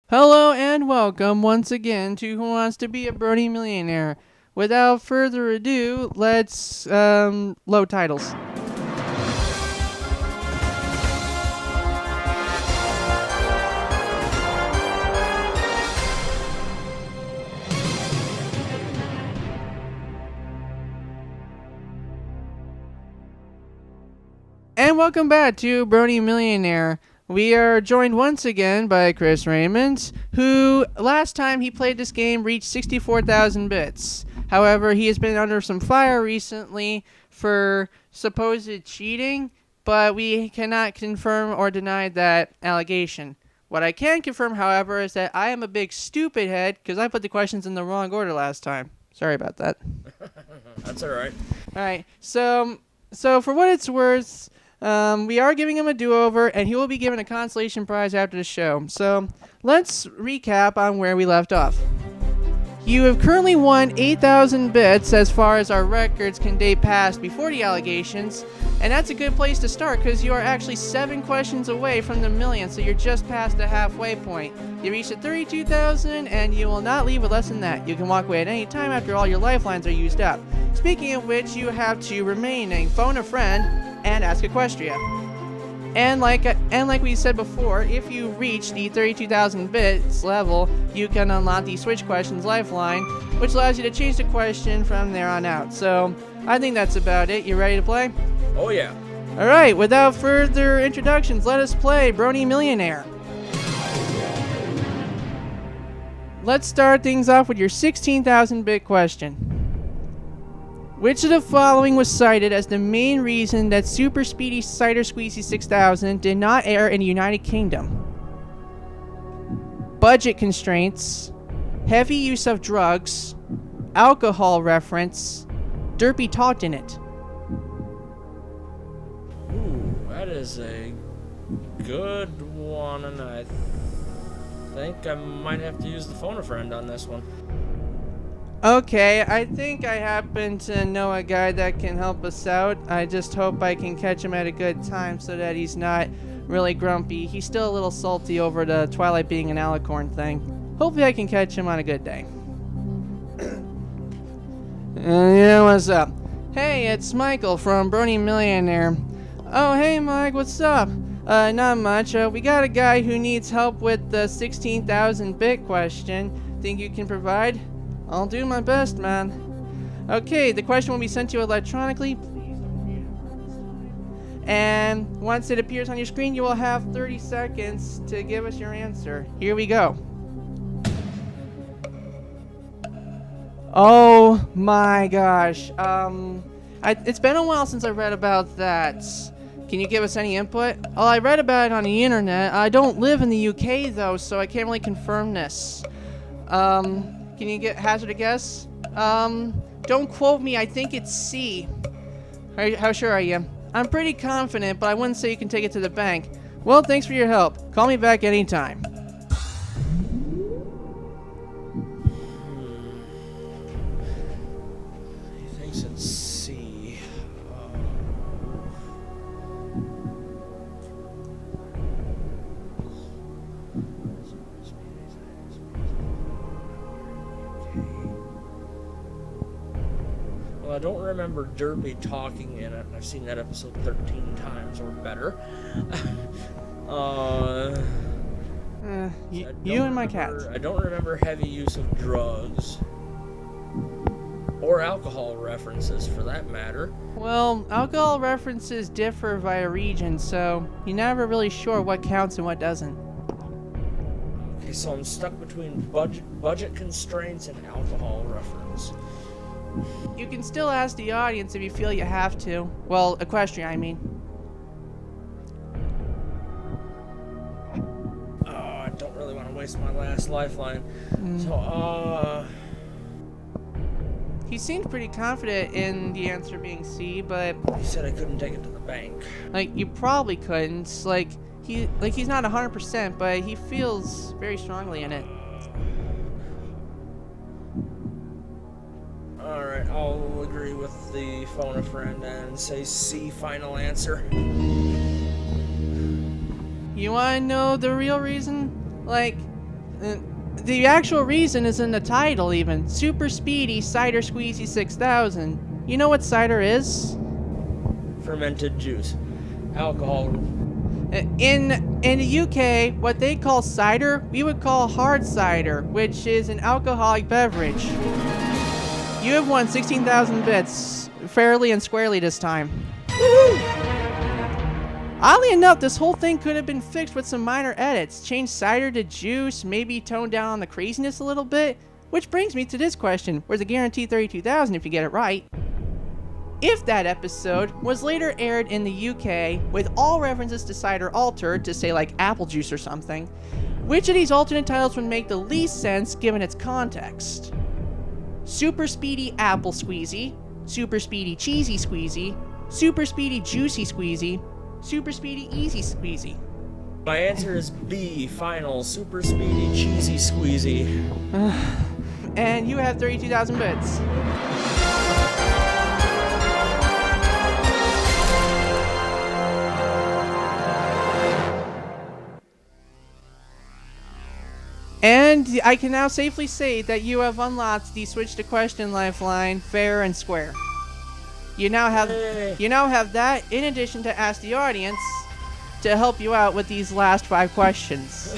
Hello and welcome once again to Who Wants to Be a Brony Millionaire. Without further ado, let's load titles. And welcome back to Brony Millionaire. We are joined once again by Chris Raymond, who last time he played this game reached 64,000 bits. However, he has been under some fire recently for supposed cheating, but we cannot confirm or deny that allegation. What I can confirm, however, is that I am a big stupid head because I put the questions in the wrong order last time. Sorry about that. That's alright. Alright, so for what it's worth, we are giving him a do-over, and he will be given a consolation prize after the show. So let's recap on where we left off. You have currently won 8,000 bits as far as our records can date past before the allegations, and that's a good place to start because you are actually 7 questions away from the million, so you're just past the halfway point. You reached at 32,000, and you will not leave with less than that. You can walk away at any time after all your lifelines are used up. Speaking of which, you have 2 remaining. Phone a friend and ask a question. And like we said before, if you reach the 32,000 bits level, you can unlock the Switch Questions Lifeline, which allows you to change the question from there on out. So, I think that's about it. You ready to play? Oh yeah. Alright, without further introductions, let us play Brony Millionaire. Let's start things off with your 16,000 bit question. Which of the following was cited as the main reason that Super Speedy Cider Squeezy 6000 did not air in the United Kingdom? Budget constraints, heavy use of drugs, alcohol reference, Derpy talked in it. Ooh, that is a good one, and I think I might have to use the phone a friend on this one. Okay, I think I happen to know a guy that can help us out. I just hope I can catch him at a good time so that he's not really grumpy. He's still a little salty over the Twilight being an alicorn thing. Hopefully I can catch him on a good day. Yeah, what's up? Hey, it's Michael from Brony Millionaire. Oh, hey Mike, what's up? Not much. We got a guy who needs help with the 16,000 bit question. Think you can provide? I'll do my best, man. Okay, the question will be sent to you electronically. And once it appears on your screen, you will have 30 seconds to give us your answer. Here we go. Oh my gosh. It's been a while since I read about that. Can you give us any input? Oh, I read about it on the internet. I don't live in the UK though, so I can't really confirm this. Can you hazard a guess? Don't quote me, I think it's C. How sure are you? I'm pretty confident, but I wouldn't say you can take it to the bank. Well, thanks for your help. Call me back anytime. He thinks it's C. Well, I don't remember Derpy talking in it. I've seen that episode 13 times or better. You and my cat. I don't remember heavy use of drugs. Or alcohol references, for that matter. Well, alcohol references differ via region, so you're never really sure what counts and what doesn't. Okay, so I'm stuck between budget constraints and alcohol reference. You can still ask the audience if you feel you have to. Well, equestrian, I mean. Oh, I don't really want to waste my last lifeline. He seemed pretty confident in the answer being C, but He said I couldn't take it to the bank. you probably couldn't. He's not 100%, but he feels very strongly in it. Alright, I'll agree with the phone a friend and say C, final answer. You wanna know the real reason? The actual reason is in the title even. Super Speedy Cider Squeezy 6000. You know what cider is? Fermented juice. Alcohol. In the UK, what they call cider, we would call hard cider, which is an alcoholic beverage. You have won 16,000 bits, fairly and squarely this time. Oddly enough, this whole thing could have been fixed with some minor edits. Change cider to juice, maybe tone down on the craziness a little bit. Which brings me to this question, where's a guaranteed 32,000 if you get it right? If that episode was later aired in the UK with all references to cider altered to say like apple juice or something, which of these alternate titles would make the least sense given its context? Super Speedy Apple Squeezy, Super Speedy Cheesy Squeezy, Super Speedy Juicy Squeezy, Super Speedy Easy Squeezy. My answer is B, final, super speedy, cheesy squeezy. And you have 32,000 bits. And I can now safely say that you have unlocked the switch to question lifeline fair and square. You now have that in addition to ask the audience to help you out with these last 5 questions.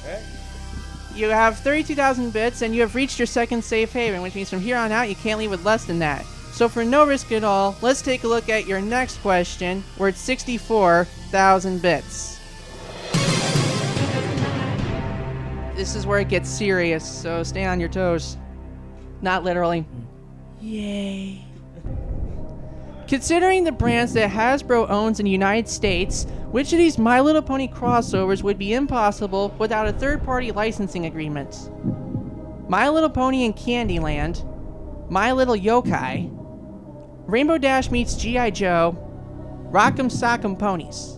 Okay. You have 32,000 bits and you have reached your second safe haven, which means from here on out you can't leave with less than that. So for no risk at all, let's take a look at your next question where it's 64,000 bits. This is where it gets serious, so stay on your toes. Not literally. Yay. Considering the brands that Hasbro owns in the United States, which of these My Little Pony crossovers would be impossible without a third-party licensing agreement? My Little Pony and Candyland, My Little Yokai, Rainbow Dash meets G.I. Joe, Rock'em Sock'em Ponies.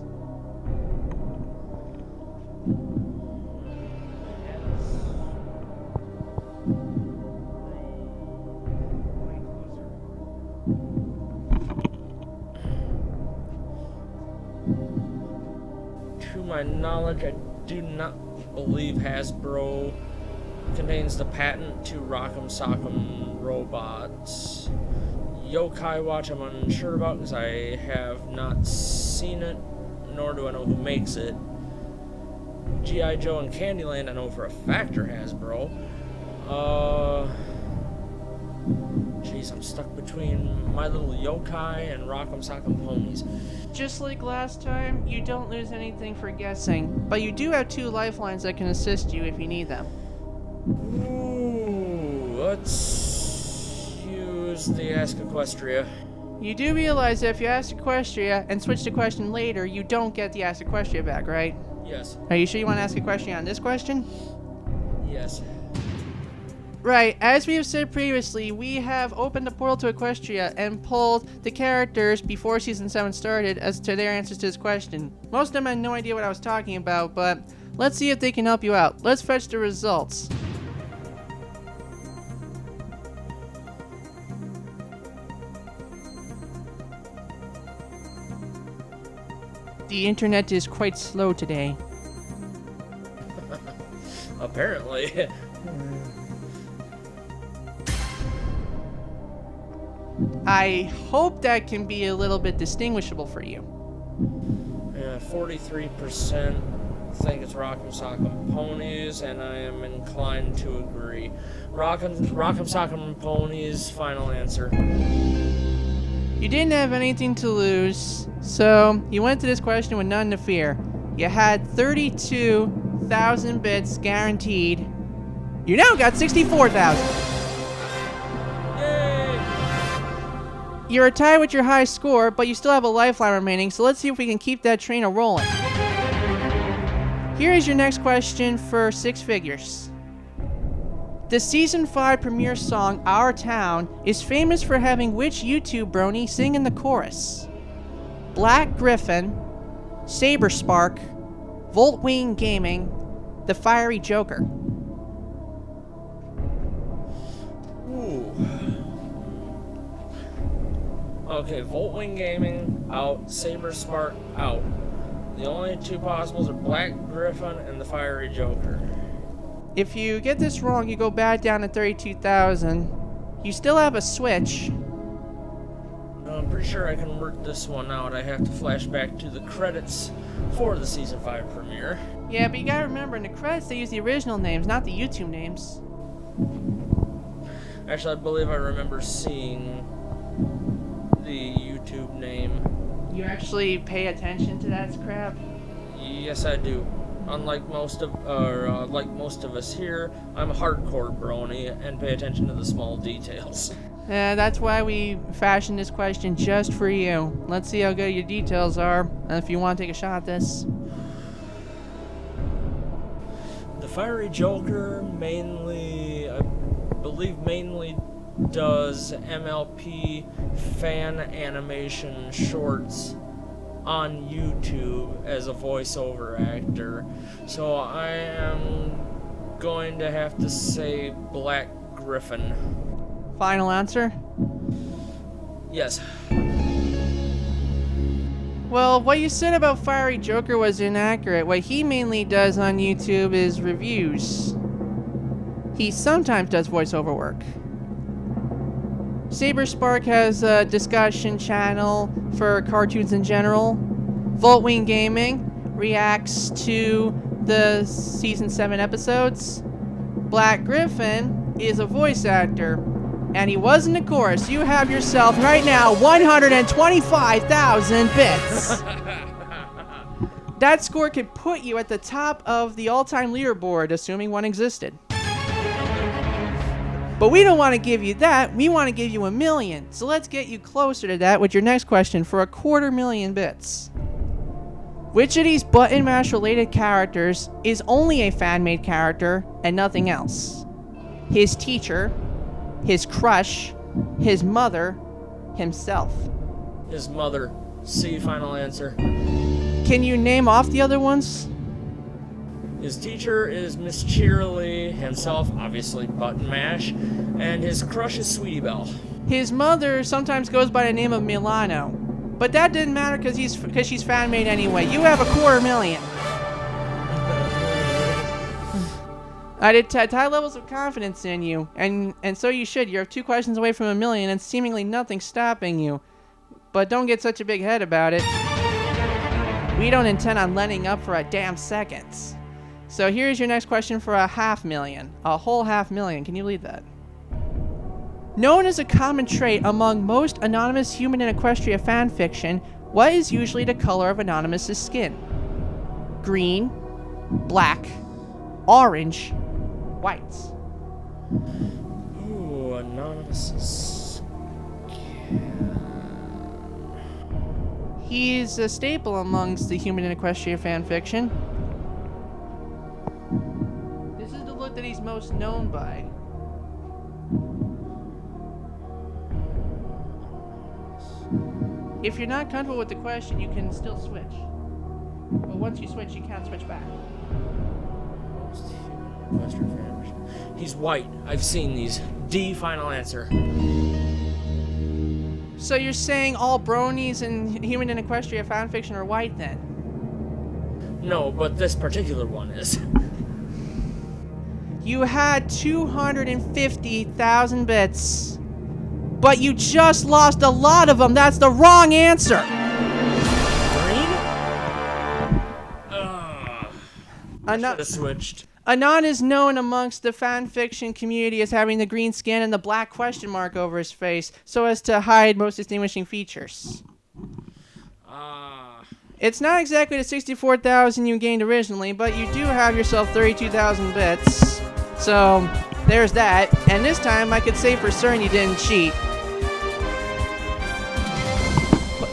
To my knowledge, I do not believe Hasbro contains the patent to Rock'em Sock'em robots. Yokai Watch I'm unsure about because I have not seen it, nor do I know who makes it. G.I. Joe and Candyland I know for a fact are Hasbro. Jeez, I'm stuck between My Little Yokai and Rock'em Sock'em Ponies. Just like last time, you don't lose anything for guessing, but you do have 2 lifelines that can assist you if you need them. Ooh, let's use the Ask Equestria. You do realize that if you ask Equestria and switch to question later, you don't get the Ask Equestria back, right? Yes. Are you sure you want to ask Equestria on this question? Yes. Right, as we have said previously, we have opened the portal to Equestria and pulled the characters before Season 7 started as to their answers to this question. Most of them had no idea what I was talking about, but let's see if they can help you out. Let's fetch the results. The internet is quite slow today. Apparently. I hope that can be a little bit distinguishable for you. 43% think it's Rock'em Sock'em Ponies, and I am inclined to agree. Rock'em Sock'em Ponies, final answer. You didn't have anything to lose, so you went to this question with none to fear. You had 32,000 bits guaranteed. You now got 64,000. You're a tie with your high score, but you still have a lifeline remaining, so let's see if we can keep that train a-rolling. Here is your next question for 6 figures. The Season 5 premiere song, Our Town, is famous for having which YouTube brony sing in the chorus? Black Griffin, Saber Spark, Voltwing Gaming, The Fiery Joker. Ooh. Okay, Voltwing Gaming out, Saber Spark out. The only 2 possibles are Black Griffin and the Fiery Joker. If you get this wrong, you go back down to 32,000. You still have a switch. I'm pretty sure I can work this one out. I have to flash back to the credits for the Season 5 premiere. Yeah, but you gotta remember, in the credits, they use the original names, not the YouTube names. Actually, I believe I remember seeing the YouTube name. You actually pay attention to that crap? Yes, I do. Unlike most of us here, I'm a hardcore brony and pay attention to the small details. That's why we fashioned this question just for you. Let's see how good your details are, if you want to take a shot at this. The Fiery Joker I believe mainly does MLP fan animation shorts on YouTube as a voiceover actor. So I am going to have to say Black Griffin. Final answer? Yes. Well, what you said about Fiery Joker was inaccurate. What he mainly does on YouTube is reviews. He sometimes does voiceover work. Saber Spark has a discussion channel for cartoons in general. Voltwing Gaming reacts to the Season 7 episodes. Black Griffin is a voice actor. And he was in the chorus. You have yourself right now 125,000 bits. That score could put you at the top of the all-time leaderboard, assuming one existed. But we don't want to give you that. We want to give you 1 million. So let's get you closer to that with your next question for 250,000 bits. Which of these Button Mash related characters is only a fan-made character and nothing else? His teacher, his crush, his mother, himself. His mother. C, final answer. Can you name off the other ones? His teacher is Miss Cheerily, himself, obviously, Button Mash, and his crush is Sweetie Belle. His mother sometimes goes by the name of Milano, but that didn't matter because she's fan-made anyway. You have 250,000. I did high levels of confidence in you, and so you should. You're 2 questions away from 1 million, and seemingly nothing's stopping you. But don't get such a big head about it. We don't intend on letting up for a damn second. So here's your next question for 500,000. A whole 500,000. Can you believe that? Known as a common trait among most anonymous human and Equestria fanfiction, what is usually the color of Anonymous's skin? Green, black, orange, white. Ooh, Anonymous. He's a staple amongst the human and Equestria fanfiction. This is the look that he's most known by. If you're not comfortable with the question, you can still switch. But once you switch, you can't switch back. He's white. I've seen these. D, final answer. So you're saying all bronies in Human and Equestria fanfiction are white then? No, but this particular one is. You had 250,000 bits, but you just lost a lot of them. That's the wrong answer. I should have switched. Anon is known amongst the fanfiction community as having the green skin and the black question mark over his face so as to hide most distinguishing features. It's not exactly the 64,000 you gained originally, but you do have yourself 32,000 bits. So, there's that. And this time, I could say for certain you didn't cheat.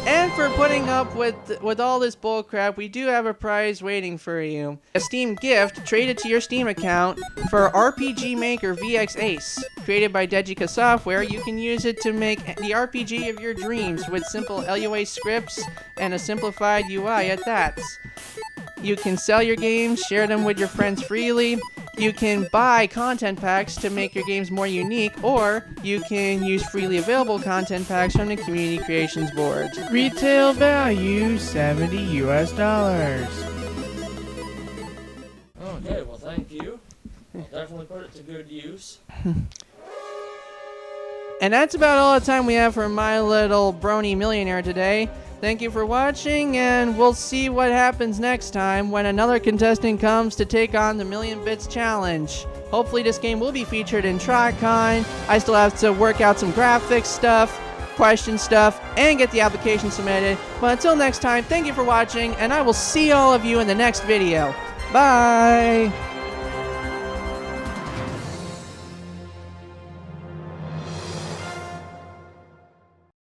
And for putting up with all this bullcrap, we do have a prize waiting for you. A Steam gift traded to your Steam account for RPG Maker VX Ace. Created by Dejika Software, you can use it to make the RPG of your dreams with simple LUA scripts and a simplified UI at that. You can sell your games, share them with your friends freely. You can buy content packs to make your games more unique, or you can use freely available content packs from the Community Creations board. Retail value $70 US. Okay, well, thank you. Well definitely put it to good use. And that's about all the time we have for My Little Brony Millionaire today. Thank you for watching, and we'll see what happens next time when another contestant comes to take on the Million Bits Challenge. Hopefully this game will be featured in Trotcon. I still have to work out some graphics stuff, question stuff, and get the application submitted. But until next time, thank you for watching, and I will see all of you in the next video. Bye!